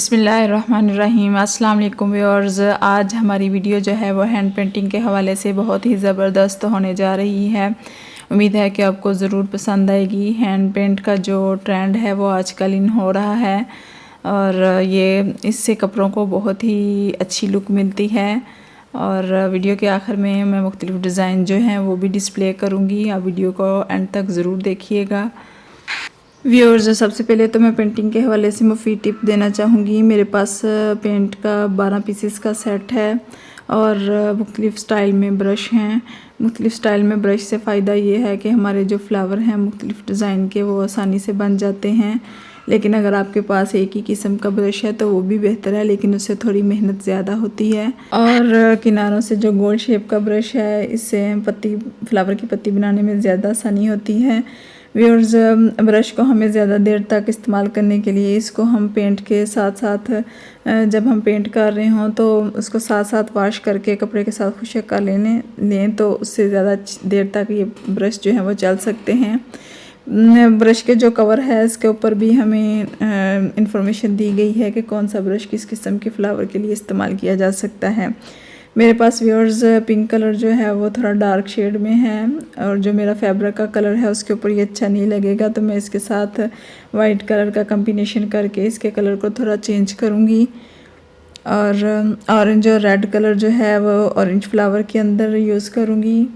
बिस्मिल्लाहिर्रहमानिर्रहीम। अस्सलाम वालेकुम व्यूअर्स। आज हमारी वीडियो जो है वो हैंड पेंटिंग के हवाले से बहुत ही ज़बरदस्त होने जा रही है। उम्मीद है कि आपको ज़रूर पसंद आएगी। हैंड पेंट का जो ट्रेंड है वो आजकल इन हो रहा है और ये इससे कपड़ों को बहुत ही अच्छी लुक मिलती है। और वीडियो के आखिर में मैं मुख्तलिफ़ डिज़ाइन जो हैं वो भी डिस्प्ले करूँगी। आप वीडियो को एंड तक ज़रूर देखिएगा। व्यूअर्स, सबसे पहले तो मैं पेंटिंग के हवाले से मुफीद टिप देना चाहूँगी। मेरे पास पेंट का 12 पीसेस का सेट है और मुख्तलिफ़ स्टाइल में ब्रश हैं। मुख्तलिफ़ स्टाइल में ब्रश से फ़ायदा ये है कि हमारे जो फ्लावर हैं मुख्तलिफ़ डिज़ाइन के वो आसानी से बन जाते हैं। लेकिन अगर आपके पास एक ही किस्म का ब्रश है तो वो भी बेहतर है, लेकिन उससे थोड़ी मेहनत ज़्यादा होती है। और किनारों से जो गोल शेप का ब्रश है इससे फ्लावर की पत्ती बनाने में ज़्यादा आसानी होती है। व्यूअर्स, ब्रश को हमें ज़्यादा देर तक इस्तेमाल करने के लिए इसको हम पेंट के साथ साथ जब हम पेंट कर रहे हों तो उसको साथ साथ वॉश करके कपड़े के साथ खुशक कर लें तो उससे ज़्यादा देर तक ये ब्रश जो है वो चल सकते हैं। ब्रश के जो कवर है इसके ऊपर भी हमें इंफॉर्मेशन दी गई है कि कौन सा ब्रश किस किस्म के फ्लावर के लिए इस्तेमाल किया जा सकता है। मेरे पास व्यूअर्स पिंक कलर जो है वो थोड़ा डार्क शेड में है और जो मेरा फैब्रिक का कलर है उसके ऊपर ये अच्छा नहीं लगेगा, तो मैं इसके साथ वाइट कलर का कॉम्बिनेशन करके इसके कलर को थोड़ा चेंज करूँगी। और ऑरेंज और रेड कलर जो है वो ऑरेंज फ्लावर के अंदर यूज़ करूँगी।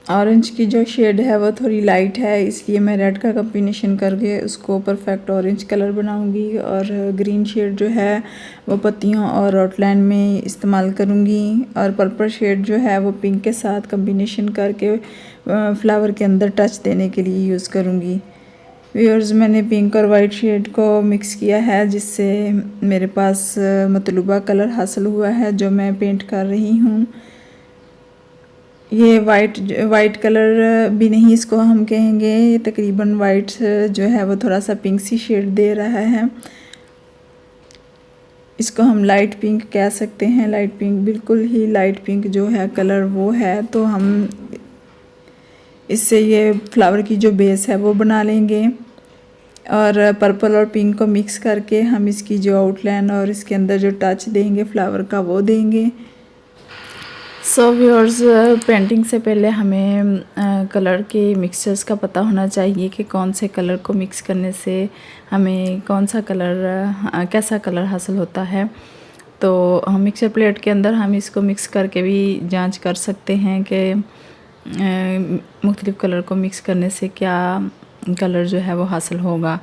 ऑरेंज की जो शेड है वो थोड़ी लाइट है, इसलिए मैं रेड का कॉम्बिनेशन करके उसको परफेक्ट ऑरेंज कलर बनाऊंगी। और ग्रीन शेड जो है वो पत्तियों और आउटलाइन में इस्तेमाल करूंगी। और पर्पल शेड जो है वो पिंक के साथ कॉम्बिनेशन करके फ्लावर के अंदर टच देने के लिए यूज़ करूंगी। व्यूअर्स, मैंने पिंक और वाइट शेड को मिक्स किया है जिससे मेरे पास मतलूबा कलर हासिल हुआ है जो मैं पेंट कर रही हूँ। ये वाइट कलर भी नहीं इसको हम कहेंगे, ये तकरीबन वाइट जो है वो थोड़ा सा पिंक सी शेड दे रहा है। इसको हम लाइट पिंक कह सकते हैं। लाइट पिंक, बिल्कुल ही लाइट पिंक जो है कलर वो है, तो हम इससे ये फ्लावर की जो बेस है वो बना लेंगे। और पर्पल और पिंक को मिक्स करके हम इसकी जो आउटलाइन और इसके अंदर जो टच देंगे फ्लावर का वो देंगे। सो व्यूअर्स, पेंटिंग से पहले हमें कलर के मिक्सचर्स का पता होना चाहिए कि कौन से कलर को मिक्स करने से हमें कौन सा कलर कैसा कलर हासिल होता है। तो हम मिक्सर प्लेट के अंदर हम इसको मिक्स करके भी जांच कर सकते हैं कि मुख्तलिफ़ कलर को मिक्स करने से क्या कलर जो है वो हासिल होगा।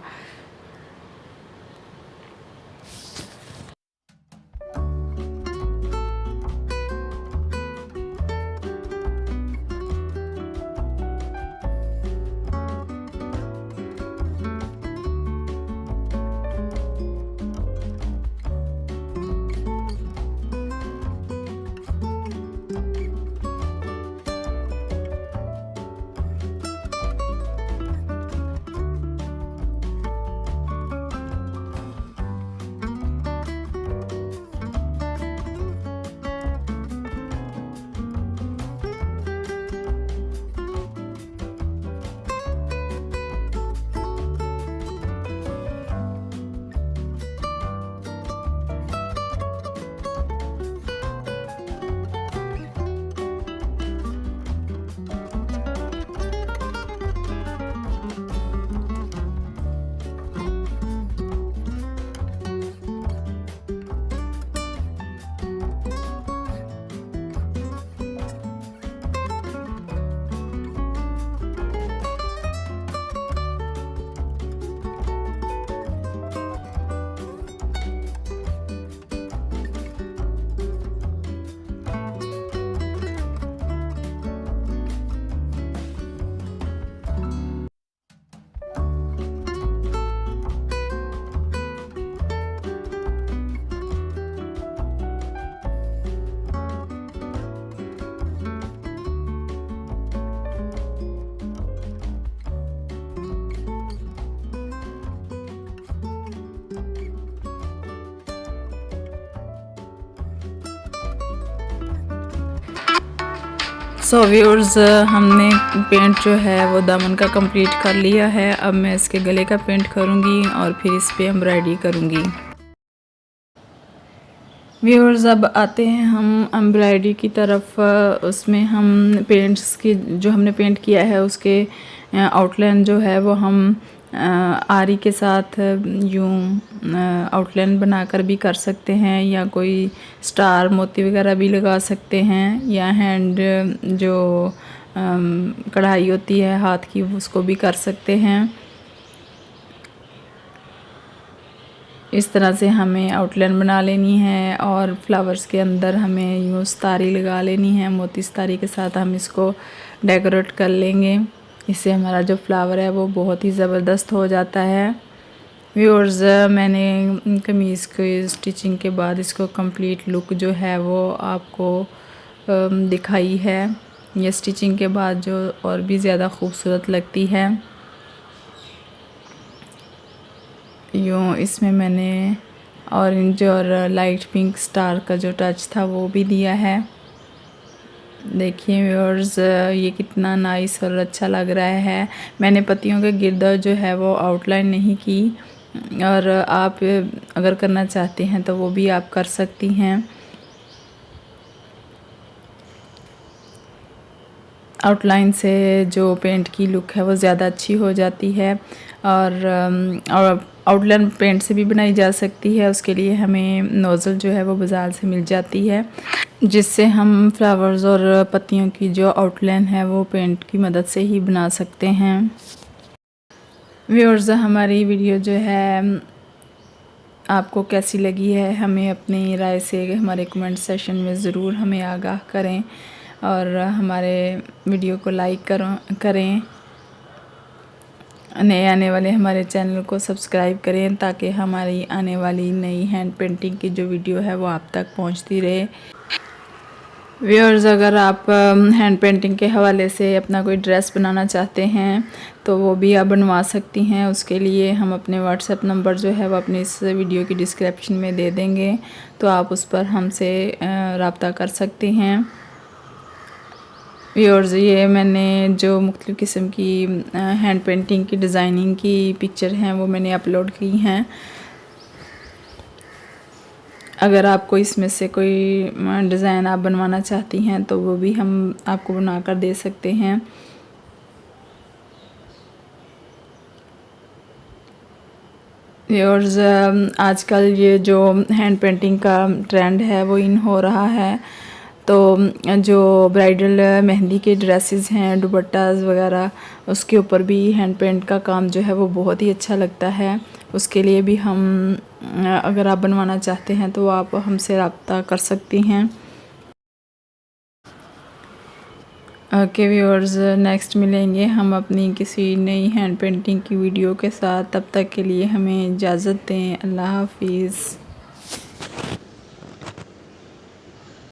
सो व्यूअर्स, हमने पेंट जो है वो दामन का कंप्लीट कर लिया है। अब मैं इसके गले का पेंट करूँगी और फिर इस पर एम्ब्रॉयडरी करूँगी। व्यूअर्स, अब आते हैं हम एम्ब्रॉयडरी की तरफ। उसमें हम पेंट्स की जो हमने पेंट किया है उसके आउटलाइन जो है वो हम आरी के साथ यूं आउटलाइन बनाकर भी कर सकते हैं, या कोई स्टार मोती वगैरह भी लगा सकते हैं, या हैंड जो कढ़ाई होती है हाथ की उसको भी कर सकते हैं। इस तरह से हमें आउटलाइन बना लेनी है और फ्लावर्स के अंदर हमें यूँ सितारी लगा लेनी है। मोती सितारी के साथ हम इसको डेकोरेट कर लेंगे। इससे हमारा जो फ्लावर है वो बहुत ही ज़बरदस्त हो जाता है। व्यूअर्स, मैंने कमीज़ के स्टिचिंग के बाद इसको कंप्लीट लुक जो है वो आपको दिखाई है। ये स्टिचिंग के बाद जो और भी ज़्यादा खूबसूरत लगती है। यूँ इसमें मैंने ऑरेंज और लाइट पिंक स्टार का जो टच था वो भी दिया है। देखिए व्यूअर्स, ये कितना नाइस और अच्छा लग रहा है। मैंने पत्तियों के गिर्द जो है वो आउटलाइन नहीं की, और आप अगर करना चाहते हैं तो वो भी आप कर सकती हैं। आउटलाइन से जो पेंट की लुक है वो ज़्यादा अच्छी हो जाती है, और आउटलाइन पेंट से भी बनाई जा सकती है। उसके लिए हमें नोज़ल जो है वो बाज़ार से मिल जाती है, जिससे हम फ्लावर्स और पत्तियों की जो आउटलाइन है वो पेंट की मदद से ही बना सकते हैं। व्यूअर्स, हमारी वीडियो जो है आपको कैसी लगी है, हमें अपनी राय से हमारे कमेंट सेशन में ज़रूर हमें आगाह करें, और हमारे वीडियो को लाइक करें। नए आने वाले हमारे चैनल को सब्सक्राइब करें, ताकि हमारी आने वाली नई हैंड पेंटिंग की जो वीडियो है वो आप तक पहुंचती रहे। व्यूअर्स, अगर आप हैंड पेंटिंग के हवाले से अपना कोई ड्रेस बनाना चाहते हैं तो वो भी आप बनवा सकती हैं। उसके लिए हम अपने व्हाट्सएप नंबर जो है वो अपनी इस वीडियो की डिस्क्रिप्शन में दे देंगे, तो आप उस पर हमसे रब्ता कर सकते हैं। व्यूअर्स, ये मैंने जो मुख्तलिफ़ किस्म की हैंड पेंटिंग की डिज़ाइनिंग की पिक्चर हैं वो मैंने अपलोड की हैं। अगर आपको इसमें से कोई डिज़ाइन आप बनवाना चाहती हैं तो वो भी हम आपको बना कर दे सकते हैं। व्यूअर्स, आजकल ये जो हैंड पेंटिंग का ट्रेंड है वो इन हो रहा है, तो जो ब्राइडल मेहंदी के ड्रेसेस हैं, दुपट्टास वगैरह, उसके ऊपर भी हैंड पेंट का काम जो है वो बहुत ही अच्छा लगता है। उसके लिए भी हम अगर आप बनवाना चाहते हैं तो आप हमसे रब्ता कर सकती हैं। ओके व्यूअर्स, नेक्स्ट मिलेंगे हम अपनी किसी नई हैंड पेंटिंग की वीडियो के साथ। तब तक के लिए हमें इजाज़त दें। अल्लाह हाफिज़।